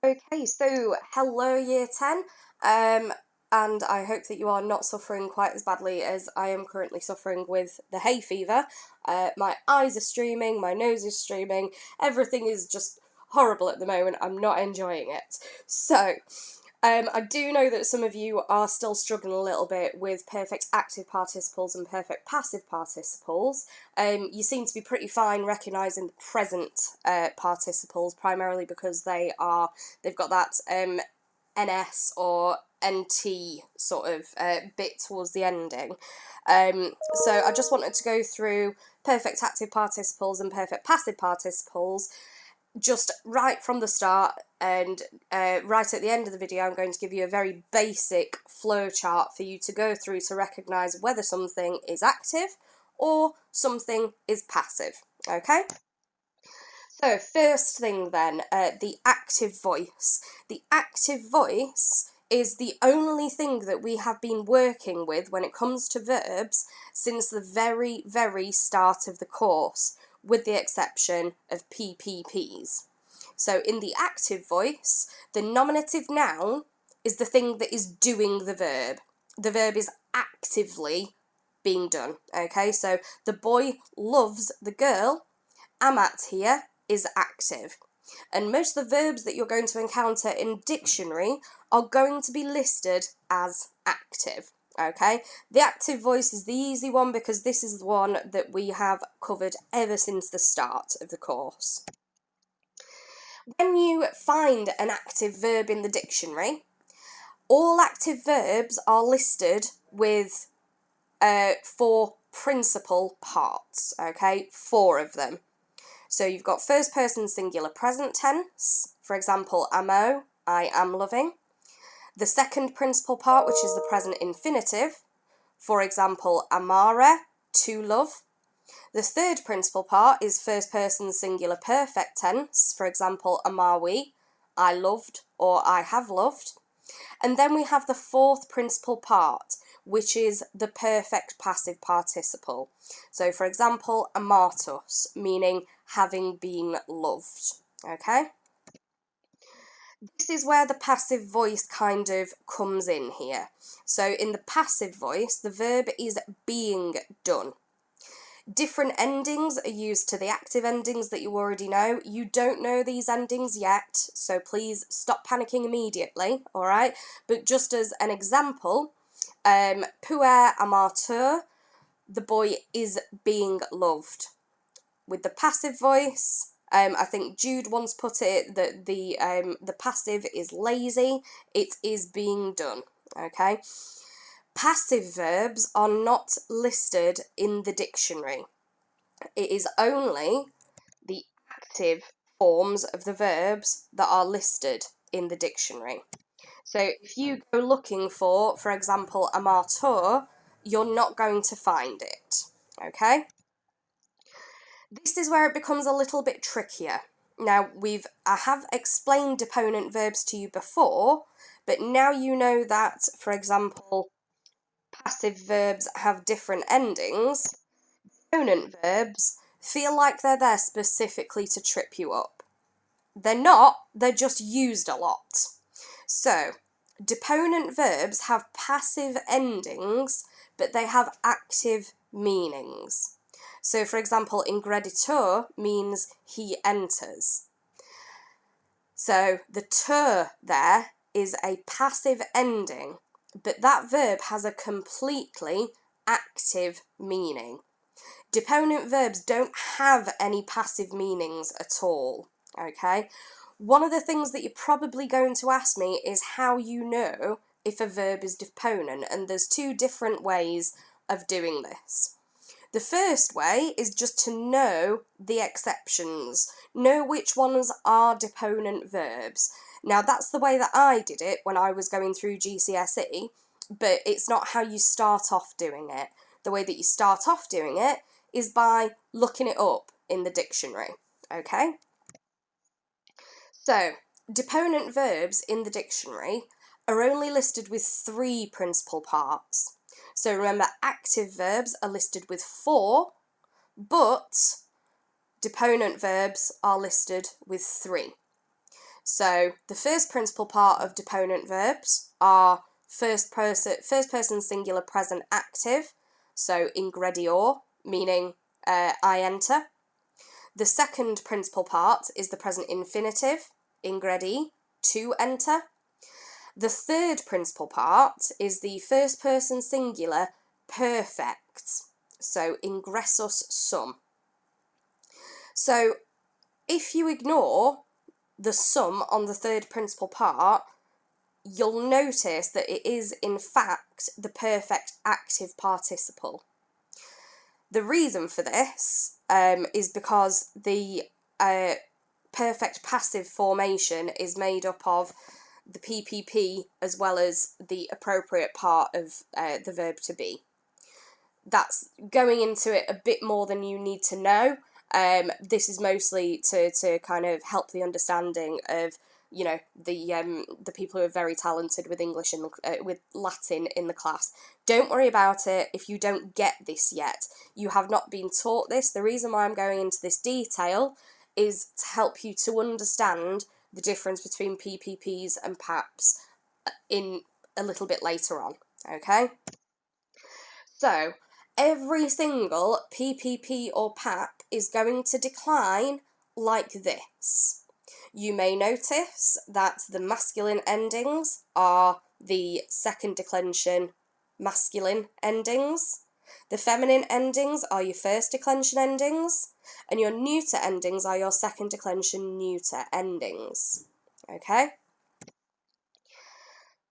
Okay, so hello Year 10, and I hope that you are not suffering quite as badly as I am currently suffering with the hay fever. My eyes are streaming, my nose is streaming, everything is just horrible at the moment. I'm not enjoying it. So, I do know that some of you are still struggling a little bit with perfect active participles and perfect passive participles. You seem to be pretty fine recognising the present participles, primarily because they've got that NS or NT sort of bit towards the ending. So I just wanted to go through perfect active participles and perfect passive participles just right from the start, and right at the end of the video I'm going to give you a very basic flow chart for you to go through to recognise whether something is active or something is passive, okay? So first thing then, the active voice. The active voice is the only thing that we have been working with when it comes to verbs since the very, very start of the course, with the exception of PPPs. So in the active voice, the nominative noun is the thing that is doing the verb. The verb is actively being done, okay? So the boy loves the girl. Am at here is active. And most of the verbs that you're going to encounter in dictionary are going to be listed as active. Okay, the active voice is the easy one because this is the one that we have covered ever since the start of the course. When you find an active verb in the dictionary, all active verbs are listed with 4 principal parts, okay, 4 of them. So you've got first person singular present tense, for example, amo, I am loving. The second principal part, which is the present infinitive, for example, amare, to love. The third principal part is first person singular perfect tense, for example, amawi, I loved or I have loved. And then we have the fourth principal part, which is the perfect passive participle. So, for example, amatus, meaning having been loved, okay? This is where the passive voice kind of comes in here. So in the passive voice, the verb is being done. Different endings are used to the active endings that you already know. You don't know these endings yet, so please stop panicking immediately, alright? But just as an example, puer amateur, the boy is being loved. With the passive voice, I think Jude once put it that the passive is lazy, it is being done, okay? Passive verbs are not listed in the dictionary. It is only the active forms of the verbs that are listed in the dictionary. So if you go looking for example, amateur, you're not going to find it, okay? This is where it becomes a little bit trickier. Now, I have explained deponent verbs to you before, but now you know that, for example, passive verbs have different endings. Deponent verbs feel like they're there specifically to trip you up. They're not, they're just used a lot. So, deponent verbs have passive endings, but they have active meanings. So, for example, ingreditur means he enters. So, the tur there is a passive ending, but that verb has a completely active meaning. Deponent verbs don't have any passive meanings at all, okay? One of the things that you're probably going to ask me is how you know if a verb is deponent, and there's 2 different ways of doing this. The first way is just to know the exceptions, know which ones are deponent verbs. Now that's the way that I did it when I was going through GCSE, but it's not how you start off doing it. The way that you start off doing it is by looking it up in the dictionary, okay? So, deponent verbs in the dictionary are only listed with 3 principal parts. So remember, active verbs are listed with 4, but deponent verbs are listed with 3. So the first principal part of deponent verbs are first person singular present active, so ingredior, meaning I enter. The second principal part is the present infinitive, ingredi, to enter. The third principal part is the first person singular perfect, so ingressus sum. So if you ignore the sum on the third principal part, you'll notice that it is in fact the perfect active participle. The reason for this is because the perfect passive formation is made up of the PPP as well as the appropriate part of the verb to be. That's going into it a bit more than you need to know. This is mostly to kind of help the understanding of, you know, the people who are very talented with English and with Latin in the class. Don't worry about it if you don't get this yet. You have not been taught this. The reason why I'm going into this detail is to help you to understand the difference between PPPs and PAPs in a little bit later on, okay? So, every single PPP or PAP is going to decline like this. You may notice that the masculine endings are the second declension masculine endings. The feminine endings are your first declension endings, and your neuter endings are your second declension neuter endings. Okay?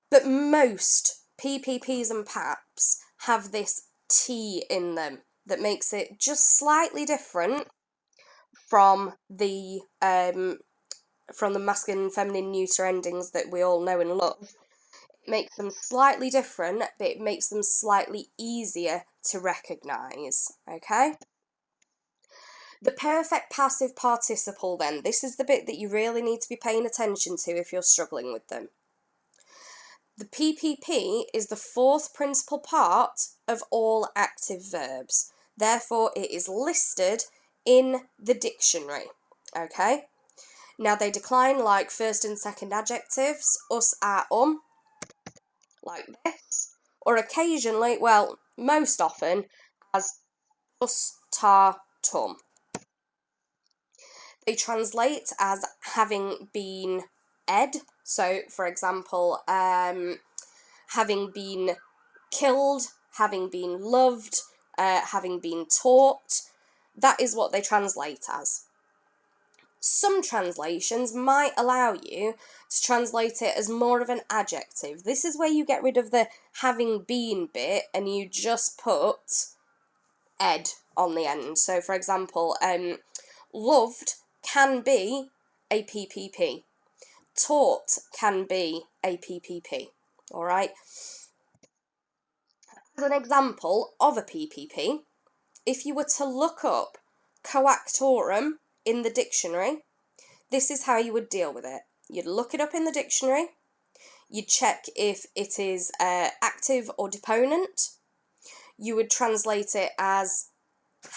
But most PPPs and PAPs have this T in them that makes it just slightly different from the masculine and feminine neuter endings that we all know and love. It makes them slightly different, but it makes them slightly easier to recognise, okay? The perfect passive participle then, this is the bit that you really need to be paying attention to if you're struggling with them. The PPP is the fourth principal part of all active verbs. Therefore, it is listed in the dictionary, okay? Now, they decline like first and second adjectives, us, like this, or occasionally, well, most often, as us, tum. They translate as having been ed, so, for example, having been killed, having been loved, having been taught. That is what they translate as. Some translations might allow you to translate it as more of an adjective. This is where you get rid of the having been bit and you just put ed on the end. So, for example, loved can be a PPP. Taught can be a PPP. Alright? As an example of a PPP, if you were to look up coactorum in the dictionary, this is how you would deal with it. You'd look it up in the dictionary, you'd check if it is active or deponent, you would translate it as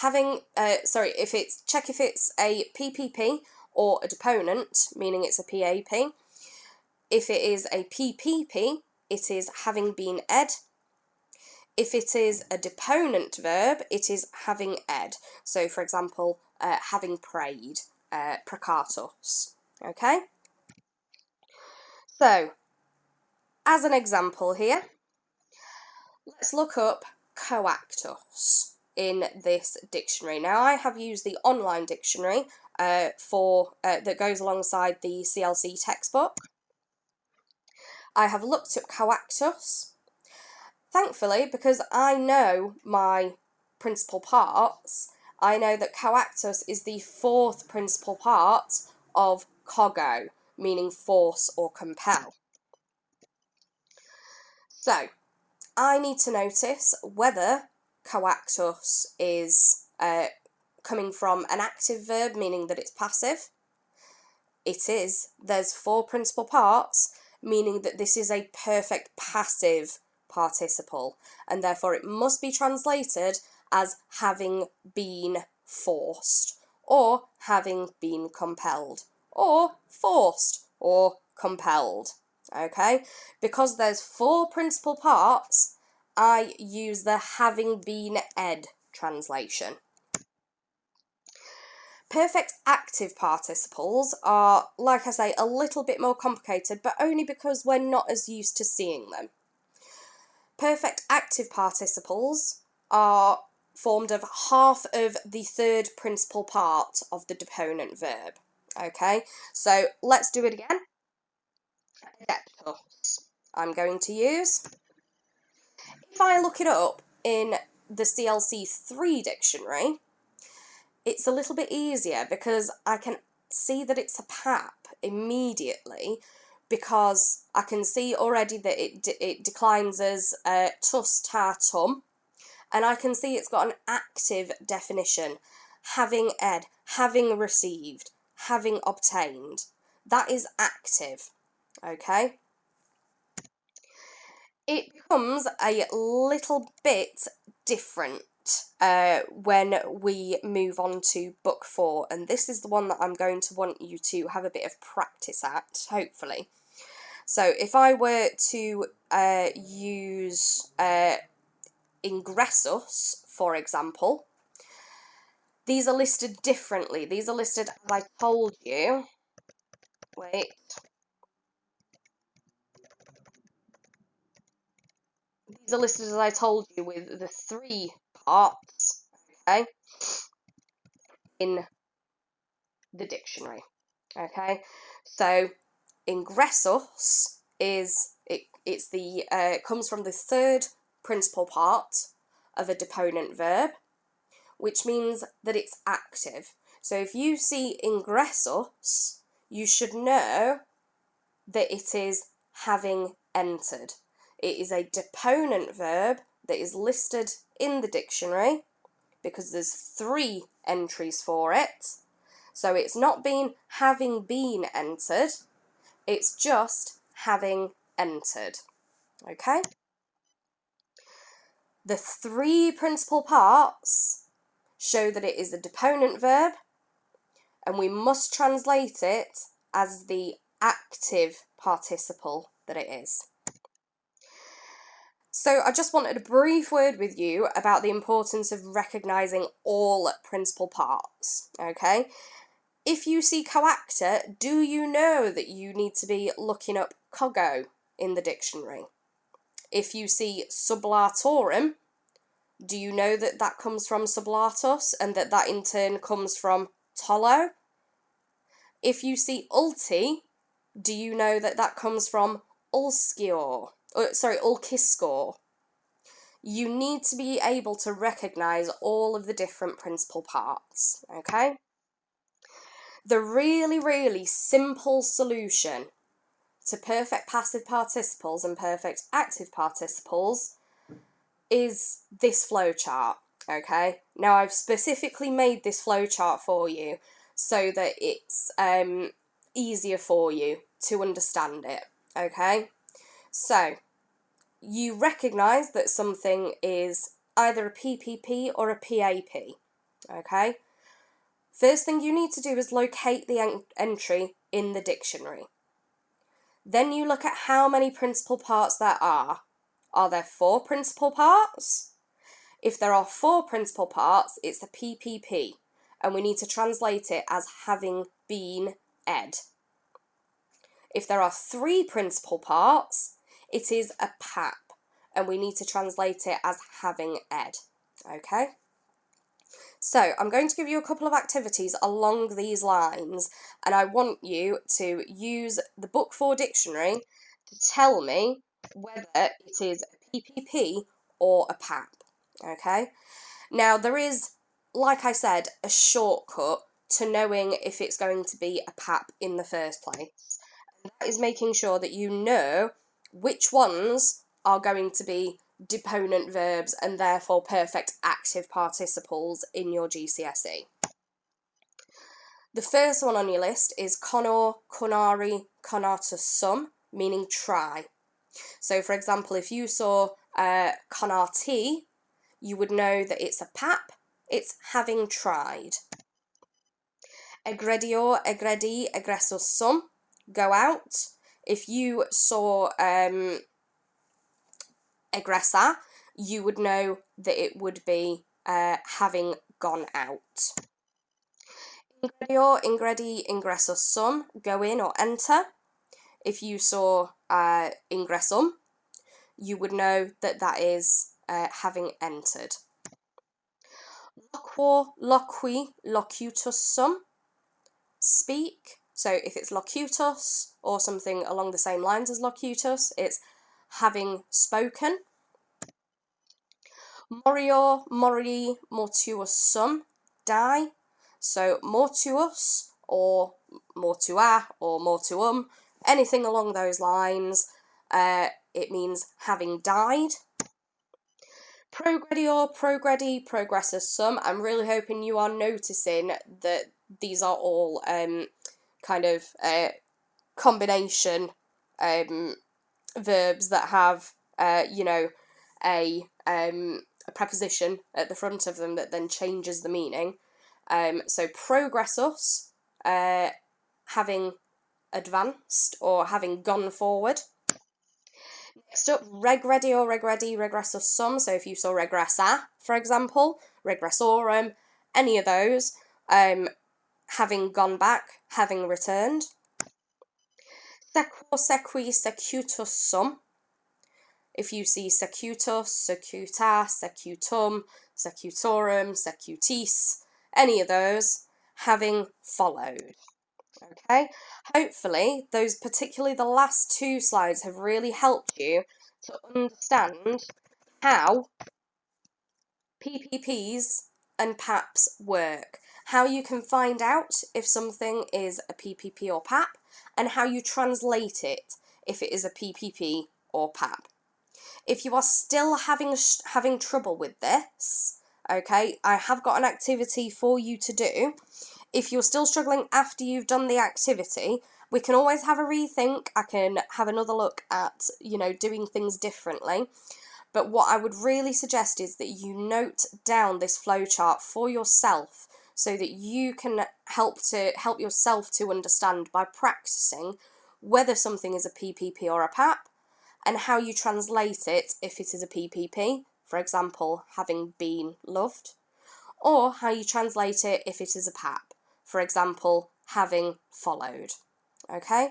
having, check if it's a PPP or a deponent, meaning it's a PAP. If it is a PPP, it is having been ed. If it is a deponent verb, it is having ed. So, for example, having prayed, prakatos. Okay? So, as an example here, let's look up coactus in this dictionary. Now, I have used the online dictionary that goes alongside the CLC textbook. I have looked at coactus. Thankfully, because I know my principal parts, I know that coactus is the fourth principal part of cogo, meaning force or compel. So, I need to notice whether coactus is coming from an active verb, meaning that it's passive. It is. There's four principal parts, meaning that this is a perfect passive participle, and therefore it must be translated as having been forced, or having been compelled, or forced, or compelled. Okay, because there's 4 principal parts, I use the having been ed translation. Perfect active participles are, like I say, a little bit more complicated, but only because we're not as used to seeing them. Perfect active participles are formed of half of the 3rd principal part of the deponent verb. Okay, so let's do it again. Adeptus. I'm going to use. If I look it up in the CLC3 dictionary, it's a little bit easier because I can see that it's a PAP immediately, because I can see already that it declines as tus ta tum, and I can see it's got an active definition: having ed, having received, having obtained. That is active, okay? It becomes a little bit different when we move on to book 4, and this is the one that I'm going to want you to have a bit of practice at, hopefully. So if I were to use ingressus, for example, these are listed differently. These are listed, as I told you. Wait. These are listed, as I told you, with the 3 parts, okay, in the dictionary. Okay, so ingressus is it's the comes from the 3rd principal part of a deponent verb, which means that it's active. So if you see ingressus, you should know that it is having entered. It is a deponent verb that is listed in the dictionary because there's 3 entries for it. So it's not been having been entered, it's just having entered. Okay? The 3 principal parts show that it is a deponent verb, and we must translate it as the active participle that it is. So I just wanted a brief word with you about the importance of recognising all principal parts, okay? If you see coactor, do you know that you need to be looking up coggo in the dictionary? If you see sublatorum, do you know that that comes from sublatus and that that in turn comes from tolo? If you see ulti, do you know that that comes from ulskior? Ulkiskor. You need to be able to recognise all of the different principal parts, okay? The really, really simple solution to perfect passive participles and perfect active participles is this flowchart, okay? Now, I've specifically made this flowchart for you so that it's easier for you to understand it, okay? So, you recognise that something is either a PPP or a PAP, okay? First thing you need to do is locate the entry in the dictionary. Then you look at how many principal parts there are. Are there 4 principal parts? If there are 4 principal parts, it's a PPP, and we need to translate it as having been ed. If there are 3 principal parts, it is a PAP, and we need to translate it as having ed. Okay? So I'm going to give you a couple of activities along these lines, and I want you to use the Book 4 dictionary to tell me whether it is a PPP or a PAP. Okay? Now, there is, like I said, a shortcut to knowing if it's going to be a PAP in the first place. And that is making sure that you know which ones are going to be deponent verbs and therefore perfect active participles in your GCSE. The first one on your list is conor, conari, conatus sum, meaning try. So, for example, if you saw conarti, you would know that it's a PAP, it's having tried. Egredior, egredi, egressus sum, go out. If you saw egressa, you would know that it would be having gone out. Ingredior, ingredi, ingresso sum, go in or enter. If you saw ingressum, you would know that that is having entered. Loquor, loqui, locutus sum, speak. So if it's locutus or something along the same lines as locutus, it's having spoken. Morior, mori, mortuus sum, die. So mortuus or mortua or mortuum, anything along those lines, it means having died. Progredior, progredi, progressus sum. I'm really hoping you are noticing that these are all kind of combination verbs that have, a preposition at the front of them that then changes the meaning. So progressus, having advanced or having gone forward. Next up, regredi or regredi, regressus sum. So if you saw regressa, for example, regressorum, any of those, having gone back, having returned. Sequor, sequi, secutus sum. If you see secutus, secuta, secutum, secutorum, secutis, any of those, having followed. Okay, hopefully those, particularly the last two slides, have really helped you to understand how PPPs and PAPs work, how you can find out if something is a PPP or PAP, and how you translate it if it is a PPP or PAP. If you are still having trouble with this, okay, I have got an activity for you to do. If you're still struggling after you've done the activity, we can always have a rethink. I can have another look at, doing things differently. But what I would really suggest is that you note down this flowchart for yourself so that you can help yourself to understand by practicing whether something is a PPP or a PAP and how you translate it if it is a PPP, for example, having been loved, or how you translate it if it is a PAP, for example, having followed. Okay?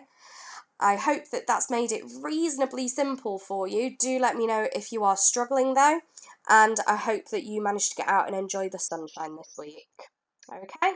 I hope that that's made it reasonably simple for you. Do let me know if you are struggling though, and I hope that you managed to get out and enjoy the sunshine this week. Okay?